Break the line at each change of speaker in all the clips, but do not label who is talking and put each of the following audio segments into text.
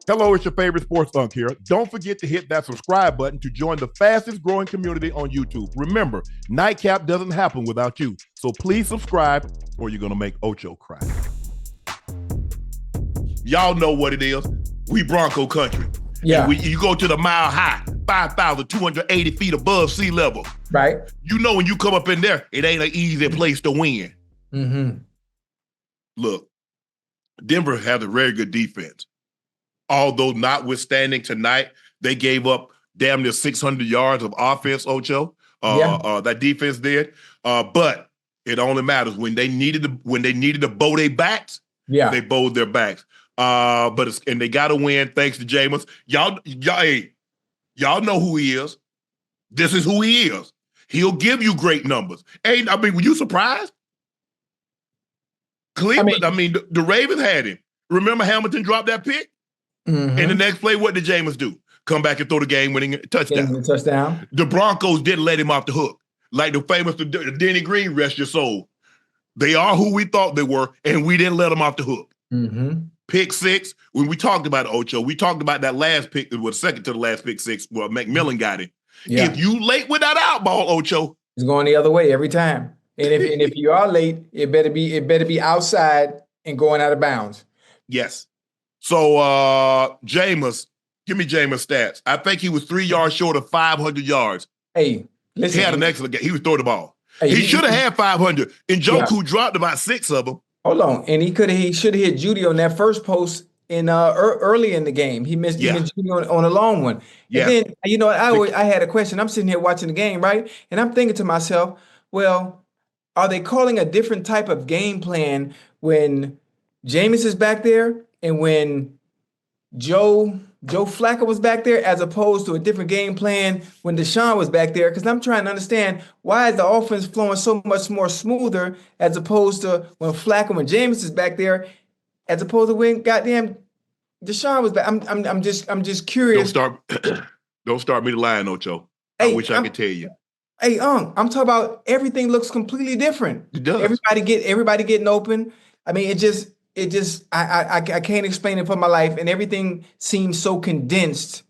Hello, it's your favorite sports Unc here. Don't forget to hit that subscribe button to join the fastest growing community on YouTube. Remember, Nightcap doesn't happen without you. So please subscribe or you're going to make Ocho cry. Y'all know what it is. We Bronco country.
Yeah.
You go to the Mile High, 5,280 feet above sea level.
Right.
You know when you come up in there, it ain't an easy place to win.
Mm-hmm.
Look, Denver has a very good defense. Although notwithstanding tonight, they gave up damn near 600 yards of offense, Ocho. That defense did. But it only matters when they needed to bow their backs.
Yeah,
they bowed their backs. And they got to win thanks to Jameis. Y'all know who he is. This is who he is. He'll give you great numbers. Were you surprised? Cleveland. The Ravens had him. Remember Hamilton dropped that pick?
Mm-hmm.
And the next play, what did Jameis do? Come back and throw the game-winning touchdown. The Broncos didn't let him off the hook. Like the famous Denny Green, rest your soul. They are who we thought they were, and we didn't let them off the hook.
Mm-hmm.
Pick six, when we talked about Ocho, we talked about that last pick, it was second to the last pick six, where McMillan got it. Yeah. If you late with that out ball, Ocho.
It's going the other way every time. And if you are late, it better be outside and going out of bounds.
Yes. So, Jameis, give me Jameis' stats. I think he was 3 yards short of 500 yards.
Hey, listen.
He had an excellent game. He was throwing the ball. Hey, he should have had 500. Njoku dropped about 6 of them.
Hold on. And he should have hit Jeudy on that first post in early in the game. He missed Jeudy on a long one.
Yeah.
And then, I had a question. I'm sitting here watching the game, right? And I'm thinking to myself, well, are they calling a different type of game plan when Jameis is back there and when Joe Flacco was back there, as opposed to a different game plan when Deshaun was back there? Because I'm trying to understand, why is the offense flowing so much more smoother as opposed to when Flacco and Jameis is back there, as opposed to when goddamn Deshaun was back. I'm just curious.
Don't start me to lying, Ocho. I wish I could tell you.
Hey, I'm talking about everything looks completely different.
It does.
Everybody getting open. I mean, I can't explain it for my life, and everything seems so condensed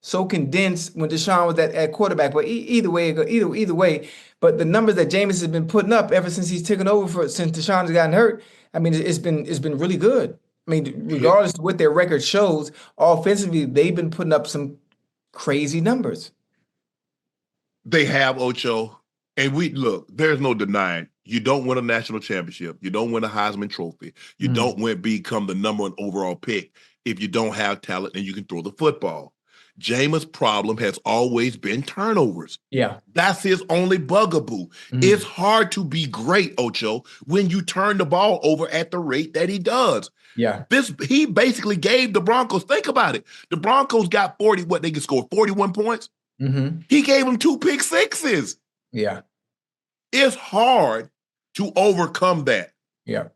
when Deshaun was at quarterback. But either way, but the numbers that Jameis has been putting up ever since he's taken over since Deshaun has gotten hurt, I mean, it's been really good. I mean, regardless of what their record shows, offensively, they've been putting up some crazy numbers.
They have, Ocho, and there's no denying. You don't win a national championship. You don't win a Heisman Trophy. You don't become the number 1 overall pick if you don't have talent and you can throw the football. Jameis' problem has always been turnovers.
Yeah.
That's his only bugaboo. It's hard to be great, Ocho, when you turn the ball over at the rate that he does.
Yeah.
He basically gave the Broncos, think about it. The Broncos got they could score 41 points.
Mm-hmm.
He gave them 2 pick sixes.
Yeah.
It's hard to overcome that.
Yeah.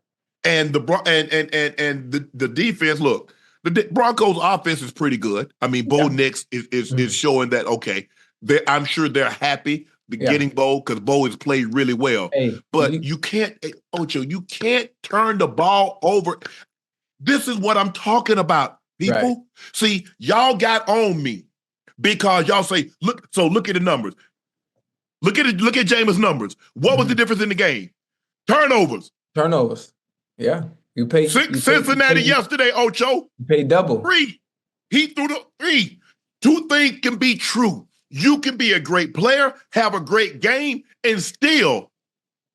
And the defense, look, the Broncos offense is pretty good. I mean, Bo Nix is showing that, okay, I'm sure they're happy getting Bo, because Bo has played really well.
Hey,
but you can't, Ocho, you can't turn the ball over. This is what I'm talking about, people. Right. See, y'all got on me because y'all say, look at the numbers. Look at Jameis' numbers. What was the difference in the game? Turnovers.
Yeah. You pay
Cincinnati yesterday, Ocho.
You pay double.
3. He threw the 3. 2 things can be true. You can be a great player, have a great game, and still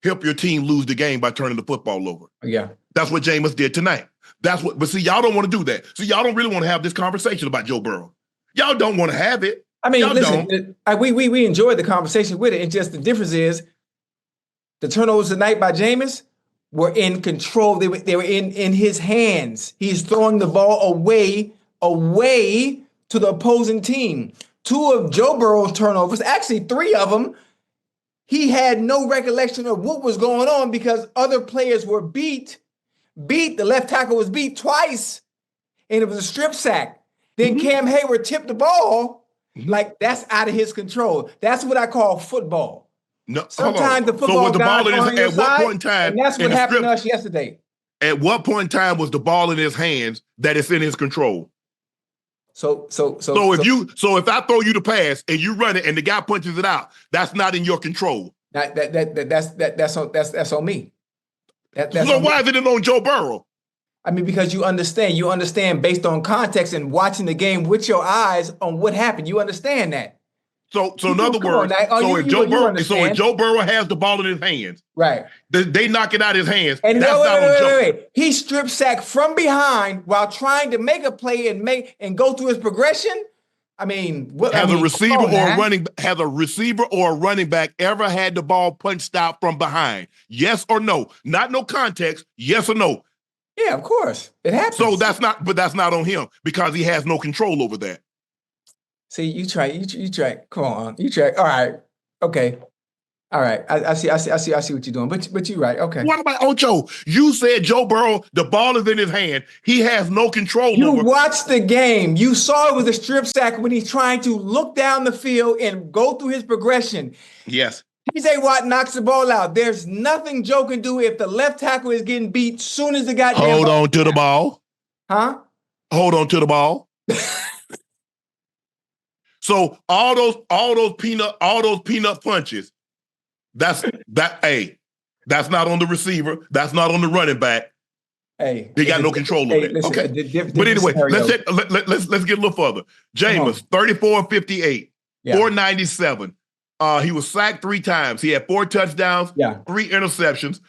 help your team lose the game by turning the football over.
Yeah.
That's what Jameis did tonight. But see, y'all don't want to do that. So y'all don't really want to have this conversation about Joe Burrow. Y'all don't want to have it.
I mean,
y'all
listen, we enjoyed the conversation with it. And just the difference is the turnovers tonight by Jameis were in control. They were in his hands. He's throwing the ball away to the opposing team. 2 of Joe Burrow's turnovers, actually 3 of them, he had no recollection of what was going on because other players were beat. The left tackle was beat twice, and it was a strip sack. Then Cam Hayward tipped the ball. Like, that's out of his control. That's what I call football.
No,
sometimes the football guys are on your side, and that's what happened to us yesterday.
At what point in time was the ball in his hands that it's in his control? So if I throw you the pass and you run it and the guy punches it out, that's not in your control.
That's on me.
So why is it on Joe Burrow?
I mean, because you understand based on context and watching the game with your eyes on what happened. You understand that.
So in other words, if Joe Burrow has the ball in his hands,
right?
They knock it out of his hands.
And wait. He strip sacked from behind while trying to make a play and go through his progression. I mean,
has a receiver or a running back ever had the ball punched out from behind? Yes or no? Not no context. Yes or no?
Yeah, of course. It happens.
So that's not on him because he has no control over that.
See, you try. Come on, you try. All right. Okay. All right. I see what you're doing. But you're right. Okay.
What about Ocho? You said Joe Burrow, the ball is in his hand. He has no control over.
You watched the game. You saw it with a strip sack when he's trying to look down the field and go through his progression.
Yes.
TJ Watt knocks the ball out. There's nothing Joe can do if the left tackle is getting beat soon as the goddamn
Hold on to the ball.
Huh?
Hold on to the ball. So all those peanut punches, that's not on the receiver. That's not on the running back.
Hey,
they got no control over it. Okay. But anyway, let's get a little further. Jameis, 34-58, 497. He was sacked 3 times. He had 4 touchdowns, 3 interceptions.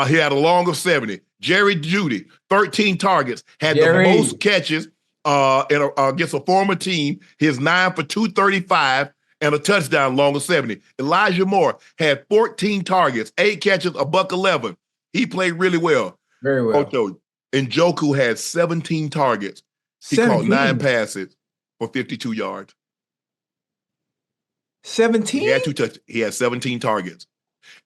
He had a long of 70. Jerry Jeudy, 13 targets, had the most catches against a former team. His 9 for 235 and a touchdown, long of 70. Elijah Moore had 14 targets, 8 catches, $111. He played really well.
Very well.
Ocho, Njoku had 17 targets. He caught 9 passes for 52 yards.
17?
He had 2 touchdowns. He had 17 targets.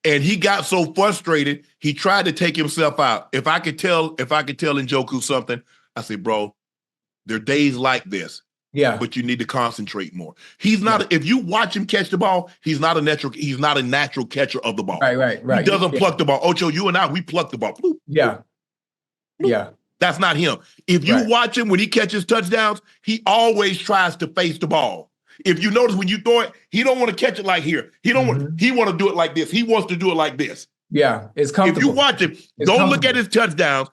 And he got so frustrated, he tried to take himself out. If I could tell Njoku something, I said, bro, there are days like this.
Yeah.
But you need to concentrate more. He's not if you watch him catch the ball, he's not a natural catcher of the ball.
Right.
He doesn't pluck the ball. Ocho, you and I, we pluck the ball. Bloop,
yeah.
bloop. Yeah. That's not him. If you watch him when he catches touchdowns, he always tries to face the ball. If you notice when you throw it, he don't want to catch it like here. He want to do it like this. He wants to do it like this.
Yeah, it's comfortable.
If you watch him, don't look at his touchdowns.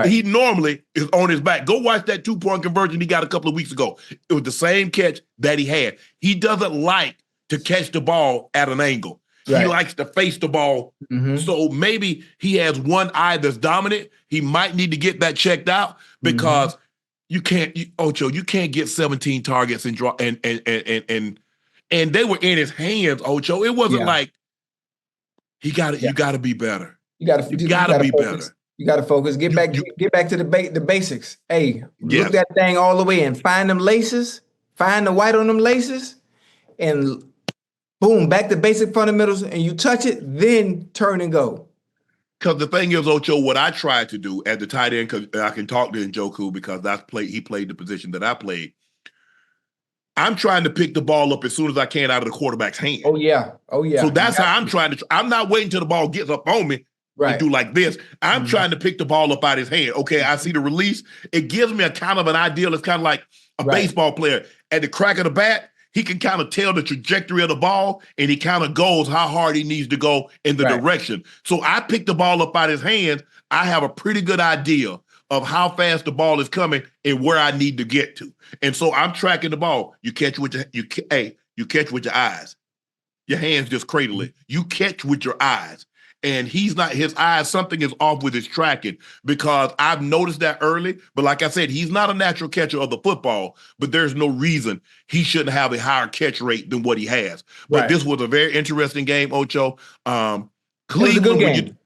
He normally is on his back. Go watch that 2-point conversion he got a couple of weeks ago. It was the same catch that he had. He doesn't like to catch the ball at an angle. Right. He likes to face the ball. So maybe he has one eye that's dominant. He might need to get that checked out because you can't get 17 targets and draw and they were in his hands, Ocho. It wasn't like you got to be better. You got to be better.
You got to focus. Get back to the basics. Hey, look that thing all the way and find them laces. Find the white on them laces, and boom, back to basic fundamentals. And you touch it, then turn and go.
Because the thing is, Ocho, what I tried to do at the tight end, because I can talk to Njoku because he played the position that I played. I'm trying to pick the ball up as soon as I can out of the quarterback's hand.
Oh yeah.
So that's how I'm trying to. I'm not waiting till the ball gets up on me. And do like this. I'm trying to pick the ball up out of his hand. Okay, I see the release. It gives me a kind of an idea. It's kind of like a baseball player. At the crack of the bat, he can kind of tell the trajectory of the ball, and he kind of goes how hard he needs to go in the direction. So I pick the ball up out of his hands. I have a pretty good idea of how fast the ball is coming and where I need to get to. And so I'm tracking the ball. You catch with your eyes. Your hands just cradle it. You catch with your eyes. And his eyes, something is off with his tracking because I've noticed that early. But like I said, he's not a natural catcher of the football, but there's no reason he shouldn't have a higher catch rate than what he has. But this was a very interesting game, Ocho. Cleveland,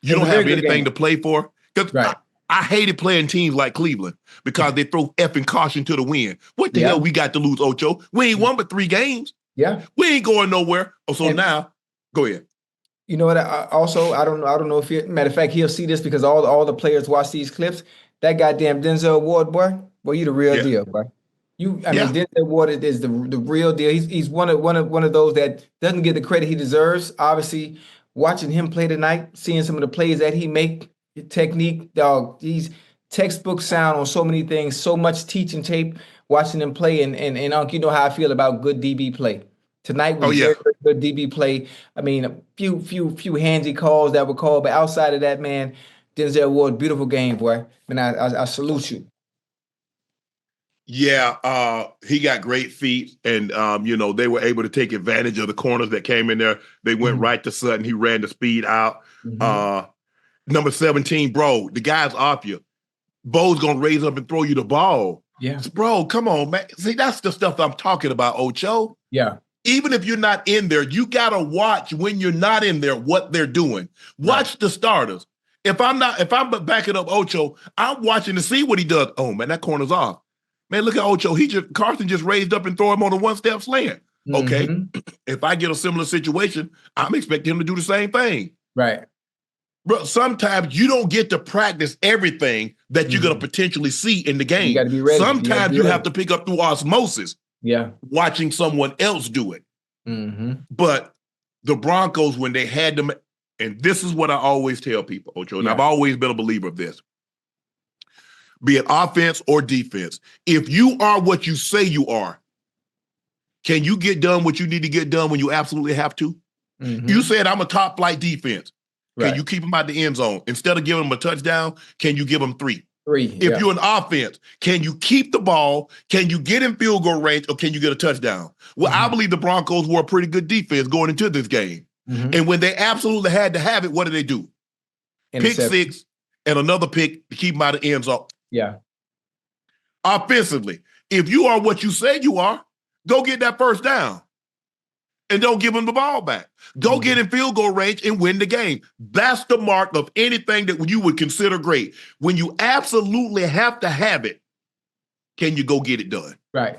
you don't have anything to play for. Because I hated playing teams like Cleveland because they throw effing caution to the wind. What the hell we got to lose, Ocho? We ain't won but 3 games.
Yeah.
We ain't going nowhere. Now, go ahead.
You know what? I don't know if matter of fact, he'll see this because all the players watch these clips. That goddamn Denzel Ward, boy, you the real deal, boy. mean, Denzel Ward is the real deal. He's one of those that doesn't get the credit he deserves. Obviously, watching him play tonight, seeing some of the plays that he make, technique, dog. He's textbook sound on so many things. So much teaching tape, watching him play, and Unc, you know how I feel about good DB play. Tonight
Oh
was
yeah.
very, very good DB play. I mean, a few handsy calls that were called, but outside of that, man, Denzel Ward, beautiful game, boy. Man, I salute you.
Yeah, he got great feet, and they were able to take advantage of the corners that came in there. They went right to Sutton. He ran the speed out. Number 17, bro, the guy's off you. Bo's gonna raise up and throw you the ball.
Yeah,
bro, come on, man. See, that's the stuff I'm talking about, Ocho.
Yeah.
Even if you're not in there, you gotta watch when you're not in there what they're doing. Watch the starters. If I'm backing up Ocho, I'm watching to see what he does. Oh man, that corner's off. Man, look at Ocho. Carson just raised up and throw him on a one-step slant. Okay. If I get a similar situation, I'm expecting him to do the same thing.
Right.
Bro, sometimes you don't get to practice everything that you're going to potentially see in the game.
You got to be ready.
Sometimes you have to pick up through osmosis.
Yeah.
Watching someone else do it. But the Broncos, when they had them, and this is what I always tell people, Ocho, and I've always been a believer of this. Be it offense or defense. If you are what you say you are, can you get done what you need to get done when you absolutely have to? You said I'm a top flight defense. Can you keep them out the end zone? Instead of giving them a touchdown, can you give them 3? If you're an offense, can you keep the ball? Can you get in field goal range, or can you get a touchdown? Well, I believe the Broncos were a pretty good defense going into this game. And when they absolutely had to have it, what did they do? Pick 6 and another pick to keep them out of the end zone.
Yeah.
Offensively, if you are what you say you are, go get that first down. And don't give them the ball back. Go get in field goal range and win the game. That's the mark of anything that you would consider great. When you absolutely have to have it, can you go get it done?
Right.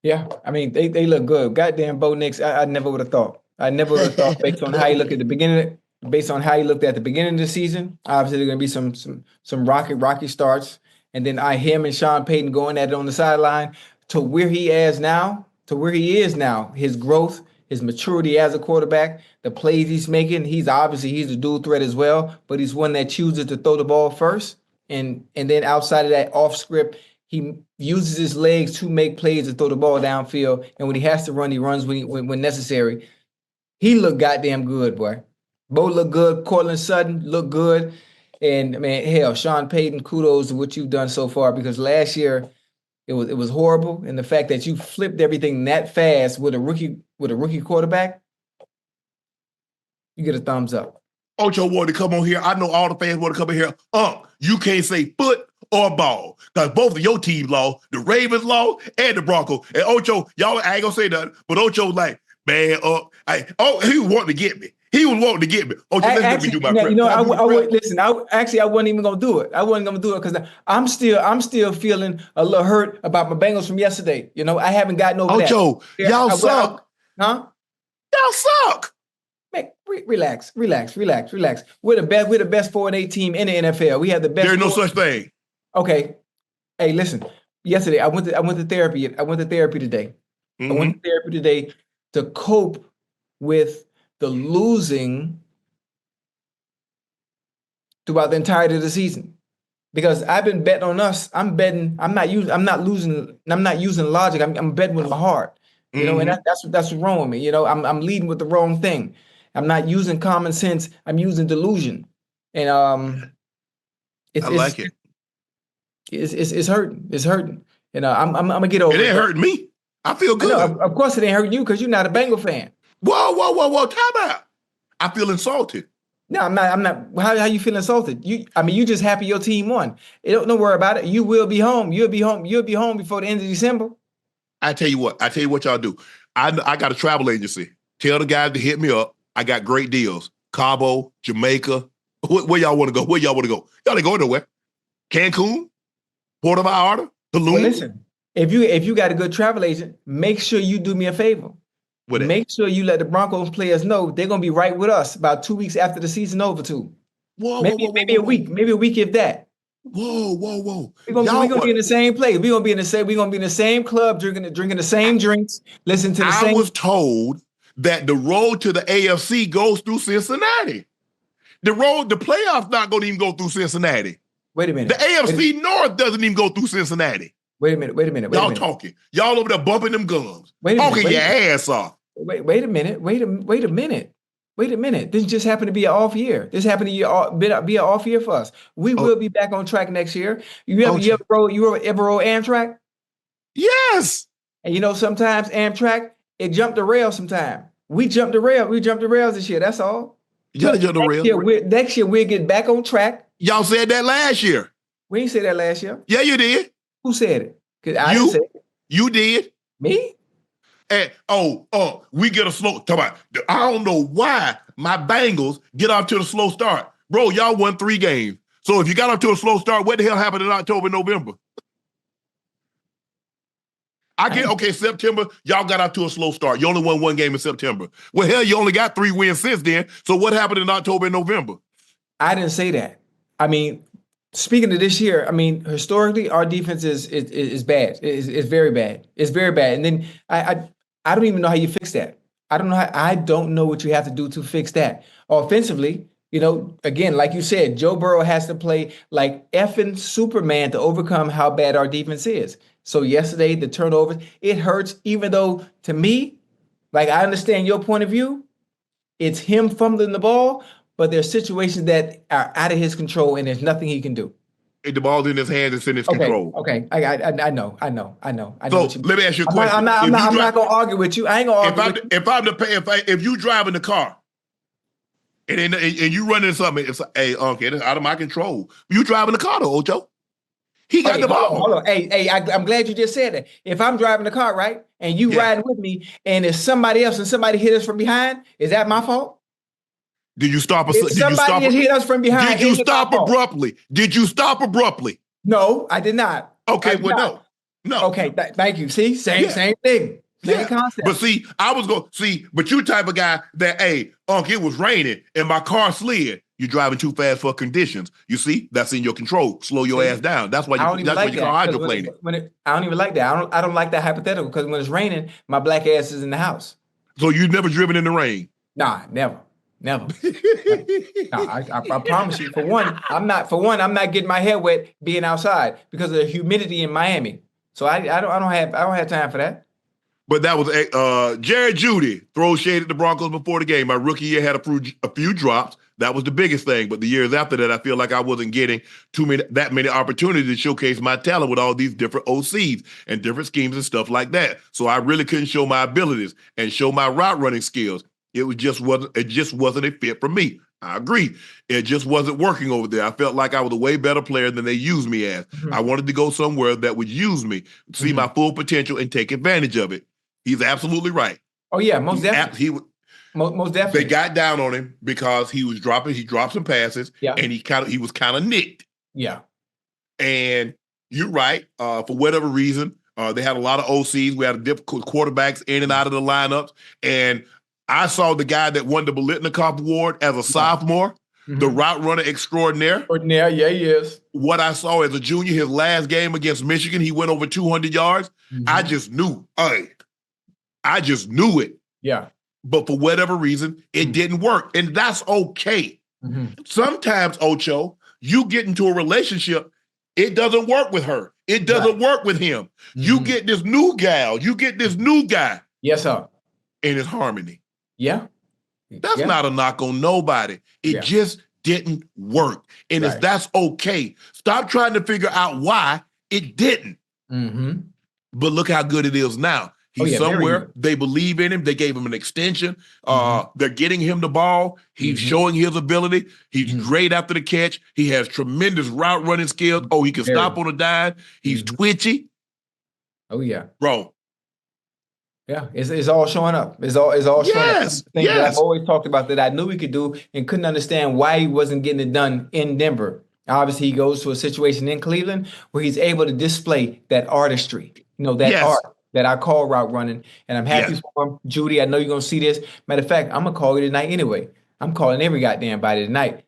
Yeah. I mean, they look good. Goddamn Bo Nix, I never would have thought. I never would have thought based on how you look at the beginning, based on how you looked at the beginning of the season. Obviously, there's going to be some rocky starts. And then him and Sean Payton going at it on the sideline to where he is now. His growth, his maturity as a quarterback, the plays he's making, he's a dual threat as well, but he's one that chooses to throw the ball first. And then outside of that off script, he uses his legs to make plays to throw the ball downfield. And when he has to run, he runs when necessary. He looked goddamn good, boy. Bo looked good. Cortland Sutton looked good. And man, hell, Sean Payton, kudos to what you've done so far, because last year it was horrible. And the fact that you flipped everything that fast with a rookie quarterback, you get a thumbs up.
Ocho wanted to come on here. I know all the fans want to come in here. You can't say foot or ball, because both of your teams lost. The Ravens lost and the Broncos. And Ocho, y'all, I ain't gonna say nothing, but Ocho's like, man, he was wanting to get me. Ocho, let me do my prep.
I wasn't even gonna do it. I wasn't gonna do it because I'm still feeling a little hurt about my Bengals from yesterday. I haven't gotten over that.
Ocho, y'all suck.
Huh?
Y'all suck.
Man, relax. We're the best 4-8 team in the NFL. We have the best.
There's no such thing.
Okay. Hey, listen. Yesterday I went to therapy. I went to therapy today. I went to therapy today to cope with the losing throughout the entirety of the season, because I've been betting on us. I'm not using logic. I'm betting with my heart, and that's what's wrong with me. I'm leading with the wrong thing. I'm not using common sense. I'm using delusion, and I like it. It's hurting. It's hurting. I'm gonna get over it.
It ain't hurting me. I feel good.
Of course it ain't hurting you, because you're not a Bengal fan.
Whoa, time out. I feel insulted.
No, I'm not. How you feel insulted? You just happy your team won. Don't worry about it. You will be home. You'll be home before the end of December.
I tell you what y'all do. I got a travel agency. Tell the guys to hit me up. I got great deals. Cabo, Jamaica. Where y'all want to go? Y'all ain't going nowhere. Cancun, Puerto Vallarta, Tulum.
Well, listen, if you got a good travel agent, make sure you do me a favor. Make sure you let the Broncos players know they're gonna be right with us about 2 weeks after the season over too. Maybe a week if that.
Whoa.
We're gonna be in the same place. We're gonna be in the same club, drinking the same drinks, listen to the same.
I was told that the road to the AFC goes through Cincinnati. The playoffs not going to even go through Cincinnati.
Wait a minute.
The AFC North doesn't even go through Cincinnati.
Wait a minute.
Y'all talking. Y'all over there bumping them gums. Talking your ass off.
Wait a minute. This just happened to be an off year. This happened to be an off year for us. We will be back on track next year. You ever rode Amtrak?
Yes.
And sometimes Amtrak, it jumped the rail sometime. We jumped the rail. We jumped the rails this year. That's all.
You jumped the rail.
Next year, we'll get back on track.
Y'all said that last year.
We didn't say that last year.
Yeah, you did.
Who said it? Because I didn't say it.
You did.
Me?
And we get a slow. I don't know why my Bengals get off to the slow start, bro. Y'all won 3 games. So if you got off to a slow start, what the hell happened in October, November? September. Y'all got off to a slow start. You only won 1 game in September. Well, hell, you only got 3 wins since then. So what happened in October and November?
I didn't say that. I mean, speaking of this year, I mean, historically, our defense is bad. It's very bad. It's very bad. And then I don't even know how you fix that. I don't know what you have to do to fix that. Offensively, again, like you said, Joe Burrow has to play like effing Superman to overcome how bad our defense is. So yesterday, the turnovers, it hurts, even though to me, like I understand your point of view, it's him fumbling the ball, but there's situations that are out of his control and there's nothing he can do.
The ball's in his hands, it's in his control.
Okay, I know.
So let me ask you a question.
I'm not gonna argue with you. I ain't gonna argue with you.
If you driving the car and you running something, it's like, hey, Unc, it's out of my control. You driving the car though, Ocho. He got the ball.
Hold on. Hey, I'm glad you just said that. If I'm driving the car, right, and you riding with me, and it's somebody else and somebody hit us from behind, is that my fault?
Did you stop?
If somebody hit us from behind,
did you stop abruptly? Did you stop abruptly?
No, I did not.
Okay, no.
Okay, thank you. See, same thing. Same concept.
But see, but you type of guy that, hey, Unc, it was raining and my car slid. You're driving too fast for conditions. You see, that's in your control. Slow your ass down. That's why you call hydroplaning.
I don't even like that. I don't like that hypothetical because when it's raining, my black ass is in the house.
So you've never driven in the rain?
Nah, never. No, I promise you. For one, I'm not getting my hair wet being outside because of the humidity in Miami. So I don't have time for that.
But that was Jerry Jeudy throws shade at the Broncos before the game. My rookie year had a few drops. That was the biggest thing. But the years after that, I feel like I wasn't getting that many opportunities to showcase my talent with all these different OCs and different schemes and stuff like that. So I really couldn't show my abilities and show my route running skills. It just wasn't a fit for me. I agree. It just wasn't working over there. I felt like I was a way better player than they used me as. Mm-hmm. I wanted to go somewhere that would use me, see my full potential, and take advantage of it. He's absolutely right.
Oh yeah, most definitely. Most definitely.
They got down on him because he dropped some passes, and he was kind of nicked.
Yeah.
And you're right. For whatever reason, they had a lot of OCs. We had difficult quarterbacks in and out of the lineups, and I saw the guy that won the Biletnikoff Award as a sophomore, the route runner extraordinaire.
Extraordinaire, yeah, he is.
What I saw as a junior, his last game against Michigan, he went over 200 yards. Mm-hmm. I just knew. I just knew it.
Yeah.
But for whatever reason, it didn't work. And that's okay. Mm-hmm. Sometimes, Ocho, you get into a relationship, it doesn't work with her. It doesn't work with him. Mm-hmm. You get this new gal. You get this new guy.
Yes, sir.
And it's harmony.
Yeah.
That's not a knock on nobody. It just didn't work. And that's okay. Stop trying to figure out why it didn't. Mm-hmm. But look how good it is now. He's somewhere. They believe in him. They gave him an extension. They're getting him the ball. He's showing his ability. He's great after the catch. He has tremendous route running skills. Oh, he can stop on a dime. He's twitchy.
Oh, yeah.
Bro.
Yeah, it's all showing up. It's all showing up. Things that I've always talked about that I knew he could do and couldn't understand why he wasn't getting it done in Denver. Obviously, he goes to a situation in Cleveland where he's able to display that artistry, that art that I call route running. And I'm happy for him. Jeudy, I know you're going to see this. Matter of fact, I'm going to call you tonight anyway. I'm calling every goddamn body tonight.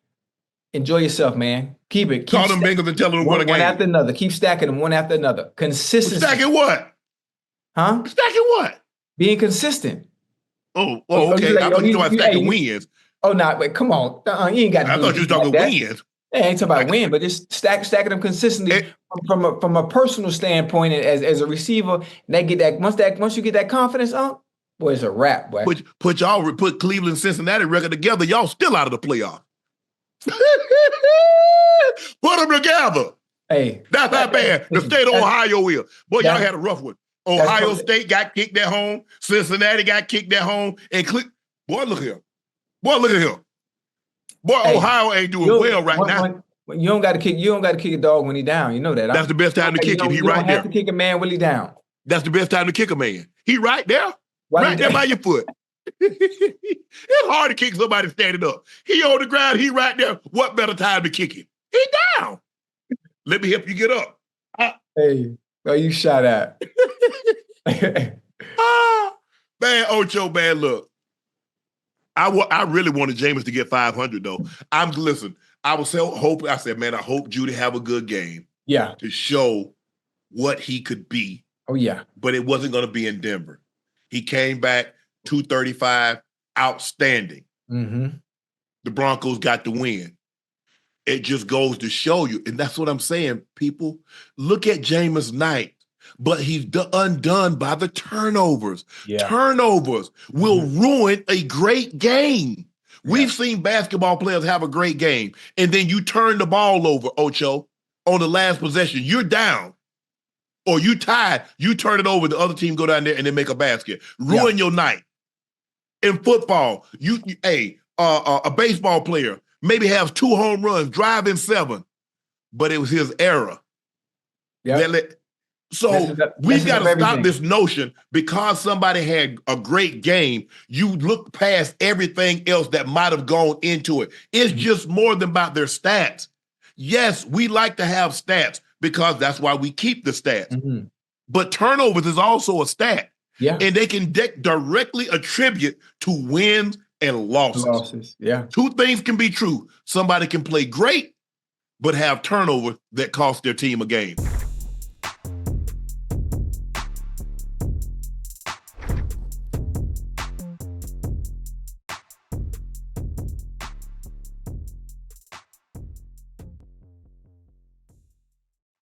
Enjoy yourself, man. Keep it.
Call them Bengals and tell them to win a game.
One after another. Keep stacking them one after another. Consistency.
Stacking what?
Huh?
Stacking what?
Being consistent.
Okay. I thought you were stacking wins.
Oh, no, wait, come on. You ain't got to
I
do
thought you were talking
like that.
wins.
Yeah, I ain't talking about win, but just stacking them consistently from a personal standpoint as a receiver. And they get that once you get that confidence up, boy, it's a wrap, boy.
Put Cleveland and Cincinnati record together, y'all still out of the playoff. Put them together.
Hey,
that's not bad. The state of Ohio is. Boy, y'all had a rough one. Ohio State got kicked at home. Cincinnati got kicked at home. And boy, look here. Boy, look at him. Boy, hey, Ohio ain't doing well right now.
You don't got to kick a dog when he down. You know that.
That's the best time to kick it. He right there.
You don't have to kick a man when he down.
That's the best time to kick a man. He right there. Right there by your foot. It's hard to kick somebody standing up. He on the ground. He right there. What better time to kick him? He down. Let me help you get up.
Hey, well, you shot at.
Man, Ocho, man, look. I really wanted Jameis to get 500, though. Listen, I was so hoping. I said, man, I hope Jeudy have a good game.
Yeah.
To show what he could be.
Oh, yeah.
But it wasn't going to be in Denver. He came back 235, outstanding.
Mm-hmm.
The Broncos got the win. It just goes to show you, and that's what I'm saying, people. Look at Jameis Knight, but he's undone by the turnovers.
Yeah.
Turnovers will ruin a great game. Yeah. We've seen basketball players have a great game, and then you turn the ball over, Ocho, on the last possession. You're down, or you tied. You turn it over, the other team go down there and then make a basket. Ruin your night. In football, a baseball player maybe has 2 home runs, driving 7, but it was his error.
Yeah.
So we've got to stop this notion because somebody had a great game, you look past everything else that might have gone into it. It's just more than about their stats. Yes, we like to have stats because that's why we keep the stats. Mm-hmm. But turnovers is also a stat.
Yeah.
And they can directly attribute to wins and losses.
Yeah.
2 things can be true. Somebody can play great, but have turnover that cost their team a game.